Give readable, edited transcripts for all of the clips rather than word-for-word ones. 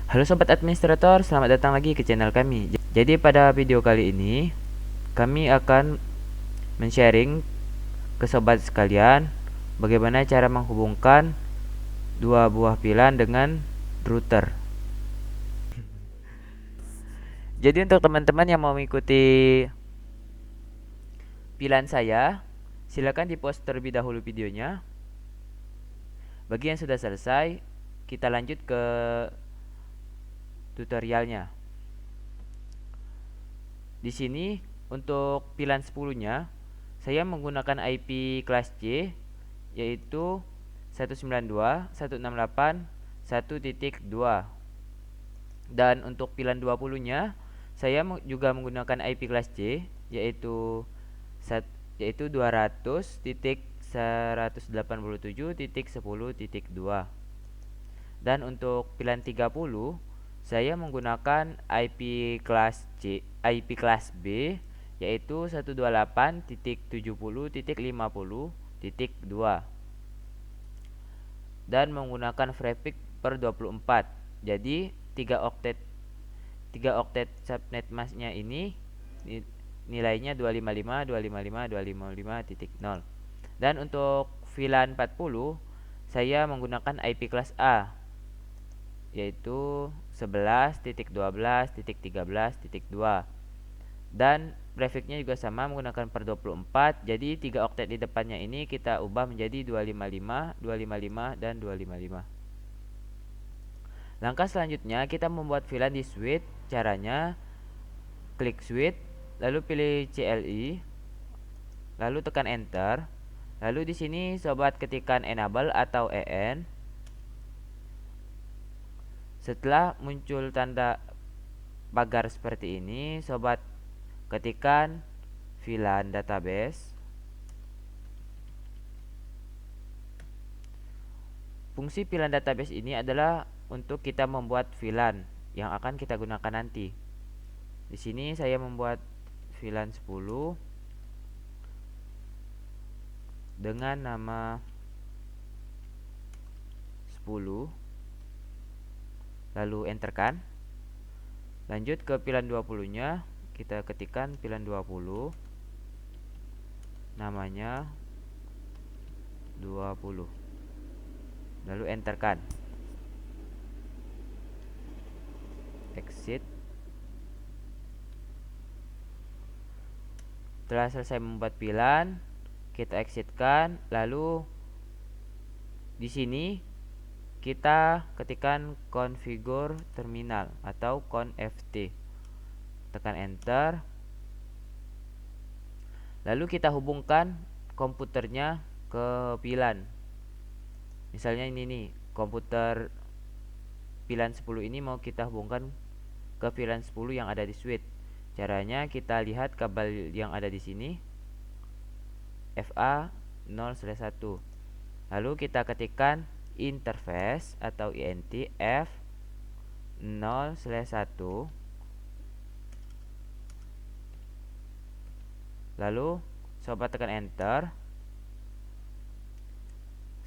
Halo sobat administrator, selamat datang lagi ke channel kami. Jadi pada video kali ini kami akan men-sharing ke sobat sekalian bagaimana cara menghubungkan dua buah VLAN dengan router. Jadi untuk teman-teman yang mau mengikuti VLAN saya, silakan di-pause terlebih dahulu videonya. Bagi yang sudah selesai, kita lanjut ke tutorialnya. Di sini untuk VLAN 10-nya saya menggunakan IP kelas C yaitu 192.168.1.2, dan untuk VLAN 20-nya saya juga menggunakan IP kelas C yaitu 200.187.10.2, dan untuk VLAN 30 saya menggunakan IP kelas B yaitu 128.70.50.2 dan menggunakan prefix per 24. Jadi 3 oktet subnet masknya ini nilainya 255.255.255.0. Dan untuk VLAN 40 saya menggunakan IP kelas A yaitu 11.12.13.2, dan prefixnya juga sama menggunakan per 24. Jadi 3 oktet di depannya ini kita ubah menjadi 255, 255, dan 255. Langkah selanjutnya kita membuat VLAN di switch. Caranya klik switch, lalu pilih CLI, lalu tekan enter. Lalu di sini sobat ketikkan enable atau EN. Setelah muncul tanda pagar seperti ini, sobat ketikkan VLAN database. Fungsi VLAN database ini adalah untuk kita membuat VLAN yang akan kita gunakan nanti. Di sini saya membuat VLAN 10 dengan nama 10, lalu enterkan. Lanjut ke VLAN 20-nya, kita ketikkan VLAN 20, namanya 20, lalu enterkan. Exit. Setelah selesai membuat VLAN, kita exitkan. Lalu di sini kita ketikkan configure terminal atau conft. Tekan enter. Lalu kita hubungkan komputernya ke VLAN. Misalnya ini nih, komputer VLAN 10 ini mau kita hubungkan ke VLAN 10 yang ada di switch. Caranya kita lihat kabel yang ada di sini, FA 0/1. Lalu kita ketikkan interface atau INT F 0/1. Lalu sobat tekan enter.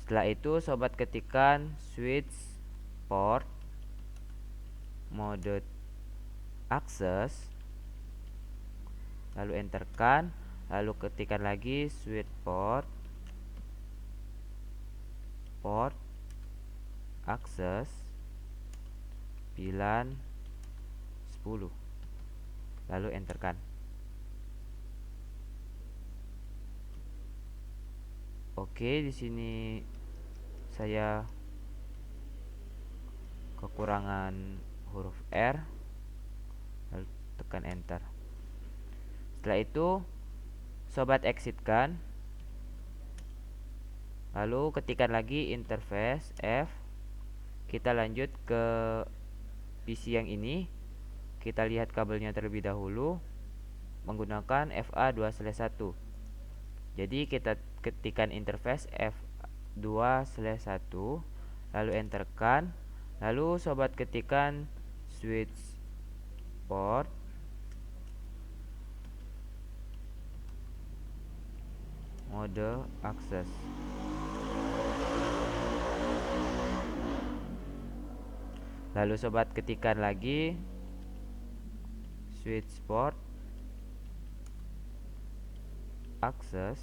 Setelah itu sobat ketikkan switch port mode access, lalu enterkan. Lalu ketikkan lagi switch port access VLAN 10, lalu enterkan. Oke, di sini saya kekurangan huruf R, lalu tekan enter. Setelah itu sobat exitkan, lalu ketikkan lagi interface F. Kita lanjut ke PC yang ini. Kita lihat kabelnya terlebih dahulu menggunakan FA 2/1. Jadi kita ketikkan interface F2/1, lalu enterkan. Lalu sobat ketikkan switch port mode access. Lalu sobat ketikkan lagi switchport akses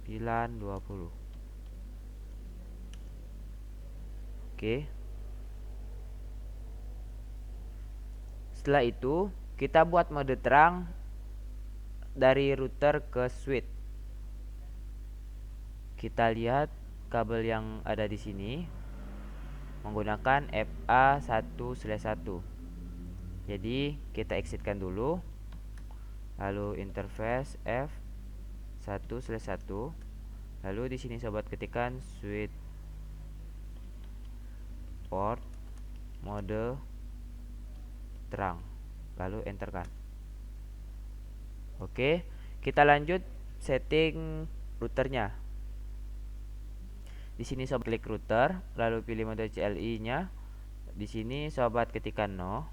VLAN 20. Oke. Setelah itu kita buat mode terang dari router ke switch. Kita lihat kabel yang ada di sini menggunakan FA1/1. Jadi kita exitkan dulu. Lalu interface F1/1. Lalu di sini sobat ketikkan switch port mode terang. Lalu enterkan. Oke, kita lanjut setting routernya. Di sini sobat klik router, lalu pilih mode CLI-nya. Di sini sobat ketikkan no.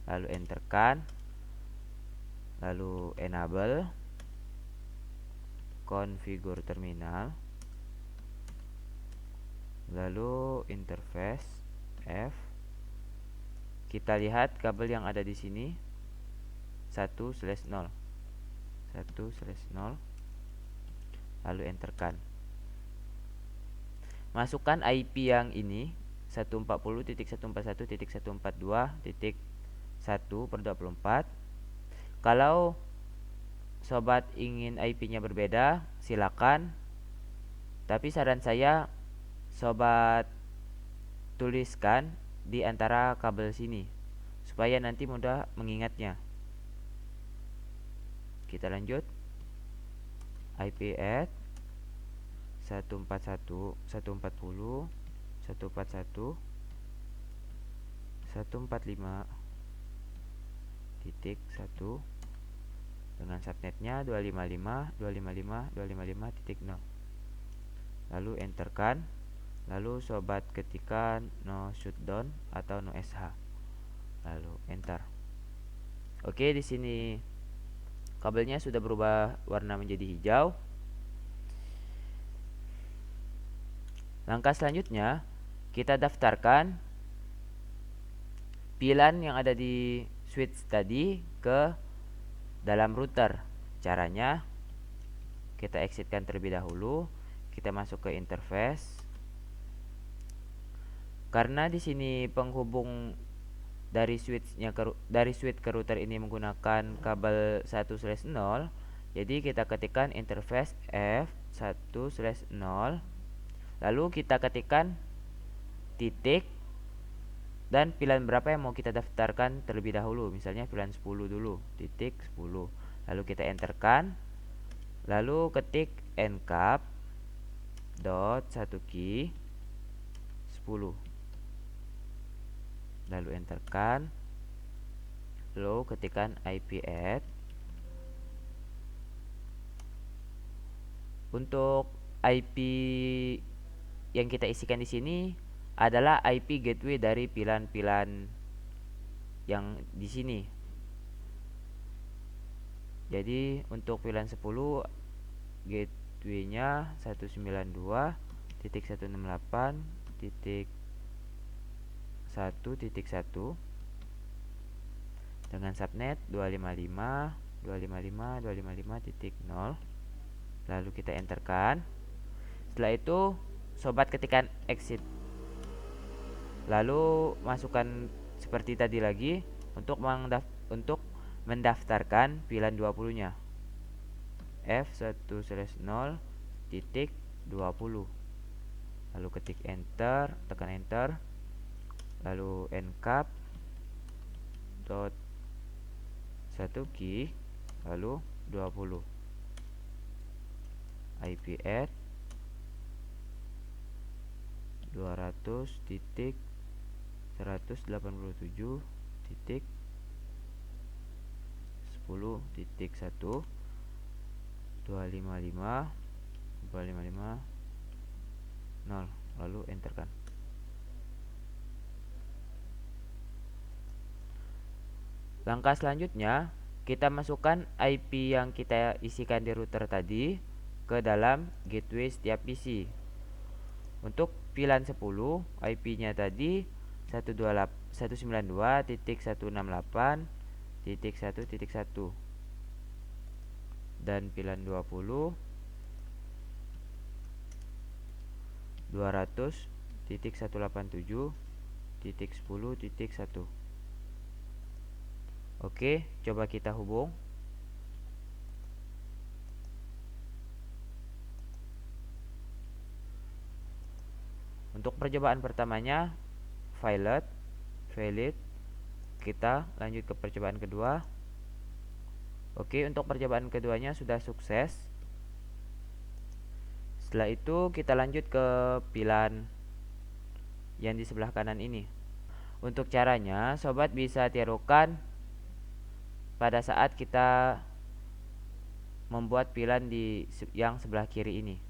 Lalu enterkan. Lalu enable configure terminal. Lalu interface F. Kita lihat kabel yang ada di sini 1/0. 1/0. Lalu enterkan. Masukkan IP yang ini 140.141.142.1/24. Kalau sobat ingin IP-nya berbeda, silakan. Tapi saran saya sobat tuliskan di antara kabel sini supaya nanti mudah mengingatnya. Kita lanjut. IP add 141, 140, 141, 145.1 dengan subnetnya 255.255.255.0. Lalu enterkan. Lalu sobat ketikkan no shutdown atau no sh. Lalu enter. Oke, di sini kabelnya sudah berubah warna menjadi hijau. Langkah selanjutnya, kita daftarkan VLAN yang ada di switch tadi ke dalam router. Caranya, kita exitkan terlebih dahulu. Kita masuk ke interface. Karena di sini penghubung dari switch ke router ini menggunakan kabel 1/0, jadi kita ketikkan interface F1/0. Lalu kita ketikkan titik dan pilihan berapa yang mau kita daftarkan terlebih dahulu. Misalnya pilihan 10 dulu, titik 10. Lalu kita enterkan. Lalu ketik encap dot 1 key 10. Lalu enterkan. Lalu ketikkan IP add. Untuk IP yang kita isikan di sini adalah IP gateway dari pilihan-pilihan yang di sini. Jadi untuk pilihan 10 gateway-nya 192.168.1.1 dengan subnet 255.255.255.0. Lalu kita enterkan. Setelah itu sobat ketikkan exit. Lalu masukkan seperti tadi lagi untuk mendaftarkan pilihan 20-nya. F1/0 titik 20. Lalu ketik enter, tekan enter. Lalu encap dot 1 key lalu 20. IP add 200.187.10.1 255.255.0. Lalu enterkan. Langkah selanjutnya, kita masukkan IP yang kita isikan di router tadi ke dalam gateway setiap PC. Untuk VLAN 10, IP-nya tadi 192.168.1.1 dan VLAN 20 200.187.10.1. Oke, coba kita hubung. Untuk percobaan pertamanya valid. Kita lanjut ke percobaan kedua. Oke, untuk percobaan keduanya sudah sukses. Setelah itu kita lanjut ke VLAN yang di sebelah kanan ini. Untuk caranya, sobat bisa tirukan pada saat kita membuat VLAN di yang sebelah kiri ini.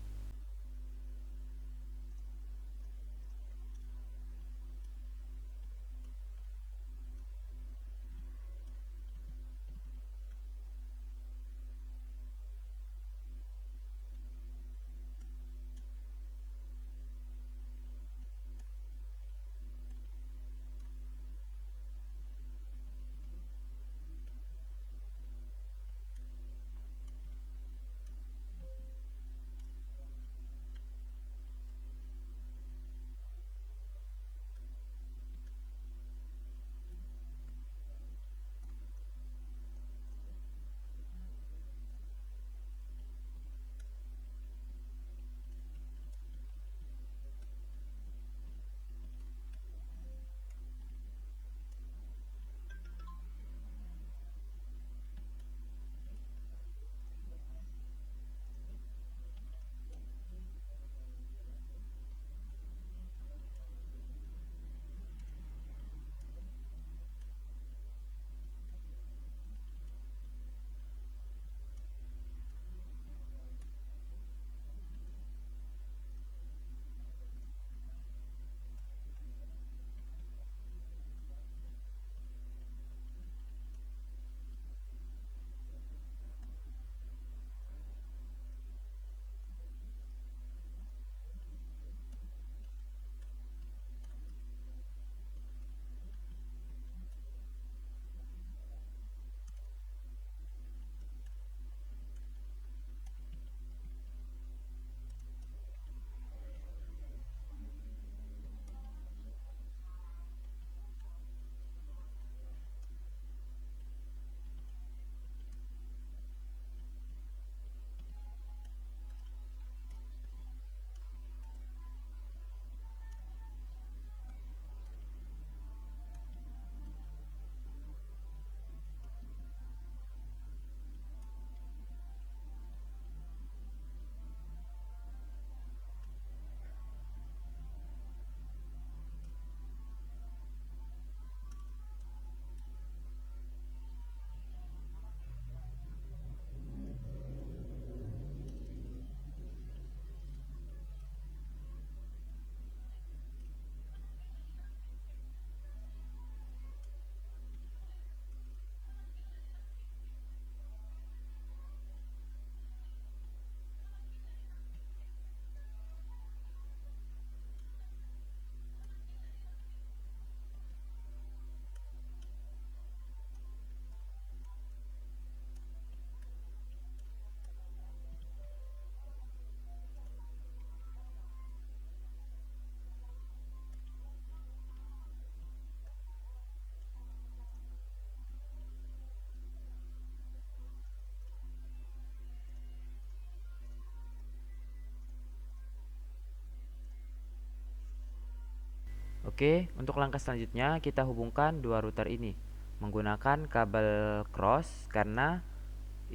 Oke, untuk langkah selanjutnya kita hubungkan dua router ini menggunakan kabel cross karena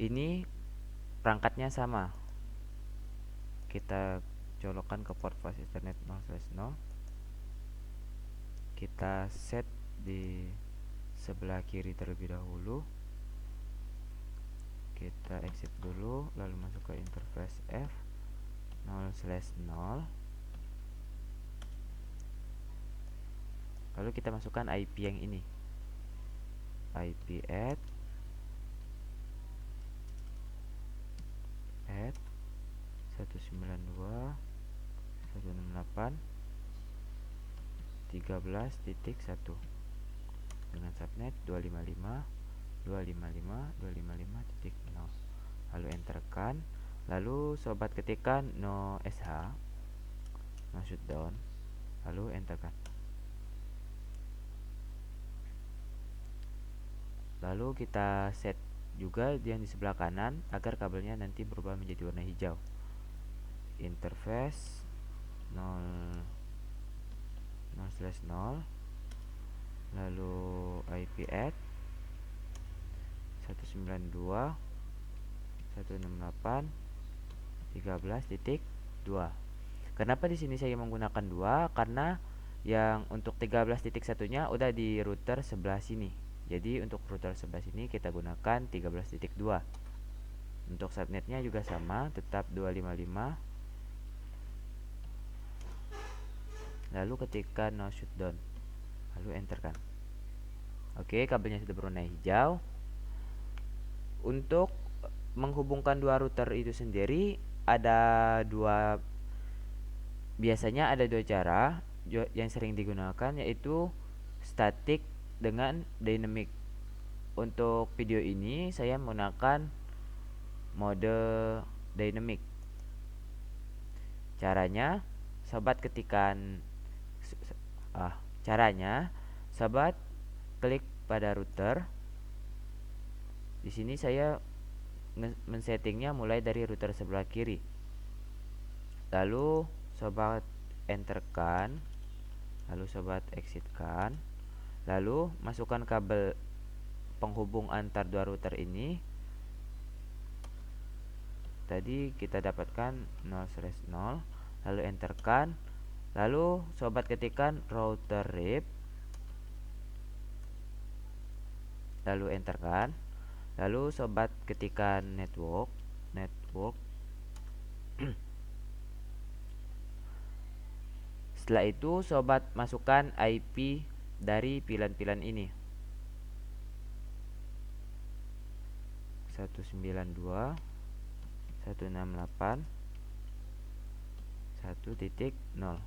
ini perangkatnya sama. Kita colokkan ke port flash ethernet 0/0. Kita set di sebelah kiri terlebih dahulu. Kita exit dulu, lalu masuk ke interface F 0/0. Lalu kita masukkan IP yang ini, IP at 192.168 13.1 dengan subnet 255.255.255.0. Lalu enterkan, lalu sobat ketikkan no sh, no shutdown, lalu enterkan. Lalu kita set juga yang di sebelah kanan agar kabelnya nanti berubah menjadi warna hijau. Interface 0 0/0, lalu IP add 192.168.13.2. Kenapa di sini saya menggunakan 2? Karena yang untuk 13.1-nya udah di router sebelah sini. Jadi untuk router sebelah sini kita gunakan 13.2. Untuk subnetnya juga sama, tetap 255. Lalu ketikkan no shutdown, lalu enterkan. Oke, kabelnya sudah berwarna hijau. Untuk menghubungkan dua router itu sendiri biasanya ada dua cara yang sering digunakan, yaitu static dengan dynamic. Untuk video ini saya menggunakan mode dynamic. Caranya sobat klik pada router. Di sini saya men-settingnya mulai dari router sebelah kiri. Lalu sobat enterkan, lalu sobat exitkan, lalu masukkan kabel penghubung antar dua router ini. Tadi kita dapatkan 0/0, lalu enterkan, lalu sobat ketikkan router rip, lalu enterkan, lalu sobat ketikkan network. Setelah itu sobat masukkan IP dari pilan-pilan ini, 192.168.1.0.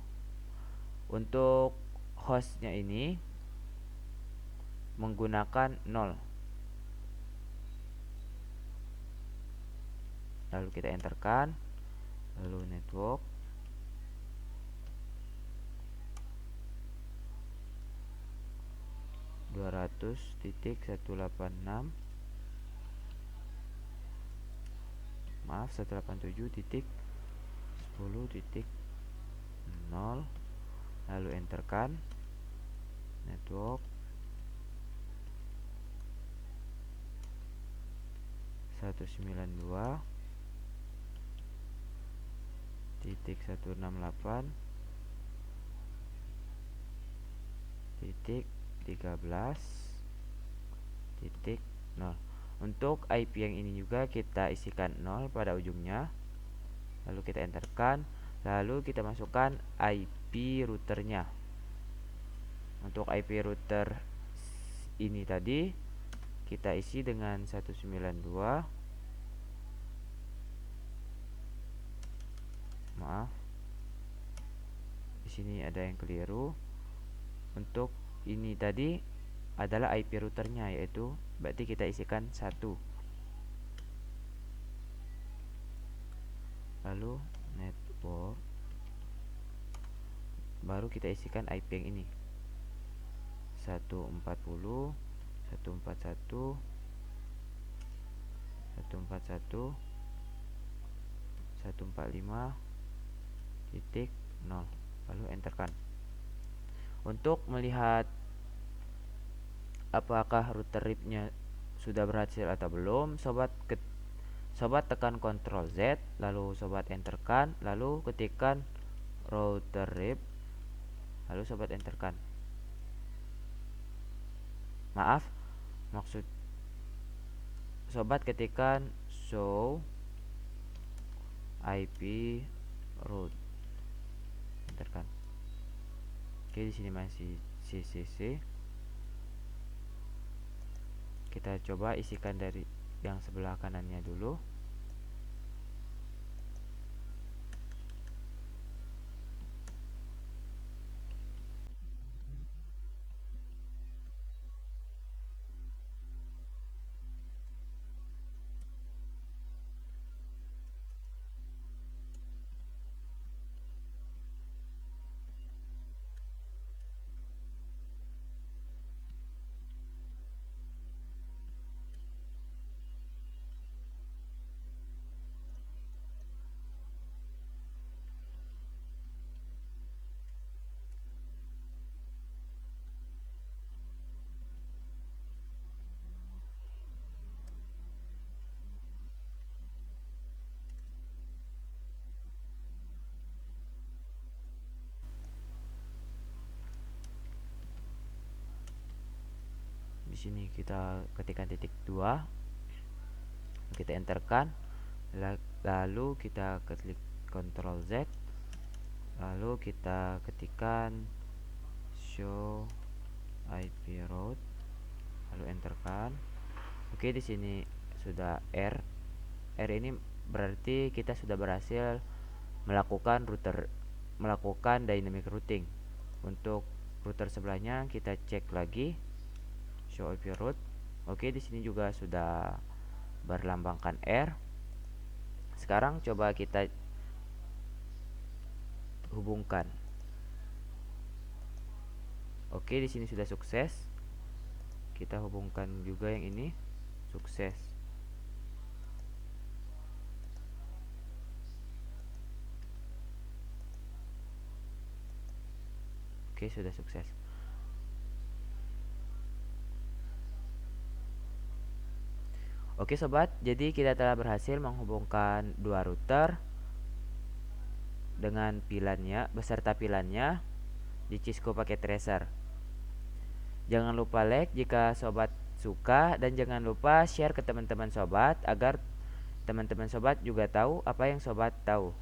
Untuk hostnya ini menggunakan 0. Lalu kita enterkan, lalu network, maaf 187.10.0, lalu enterkan, network 192.168.13.0. Untuk IP yang ini juga kita isikan 0 pada ujungnya, lalu kita enterkan, lalu kita masukkan IP routernya. Untuk IP router ini tadi kita isi dengan 192. Maaf, di sini ada yang keliru. Untuk ini tadi adalah IP routernya, yaitu berarti kita isikan 1. Lalu network, baru kita isikan IP yang ini 140 141 141 145.0, lalu enterkan. Untuk melihat apakah router ripnya sudah berhasil atau belum, sobat tekan Ctrl Z, lalu sobat enterkan, lalu ketikkan router rip, lalu sobat enterkan. Maaf, maksud sobat ketikkan show IP route, enterkan. Oke, di sini masih CCC. Kita coba isikan dari yang sebelah kanannya dulu. sini kita ketikkan titik 2, kita enterkan, lalu kita klik Ctrl Z, lalu kita ketikkan show IP route, lalu enterkan. Oke, di sini sudah R. R ini berarti kita sudah berhasil melakukan dynamic routing. Untuk router sebelahnya kita cek lagi show IP route. Oke, di sini juga sudah berlambangkan R. Sekarang coba kita hubungkan. Oke, di sini sudah sukses. Kita hubungkan juga yang ini, sukses. Oke, sudah sukses. Oke sobat, jadi kita telah berhasil menghubungkan dua router dengan pilannya beserta pilannya di Cisco Packet Tracer. Jangan lupa like jika sobat suka, dan jangan lupa share ke teman-teman sobat agar teman-teman sobat juga tahu apa yang sobat tahu.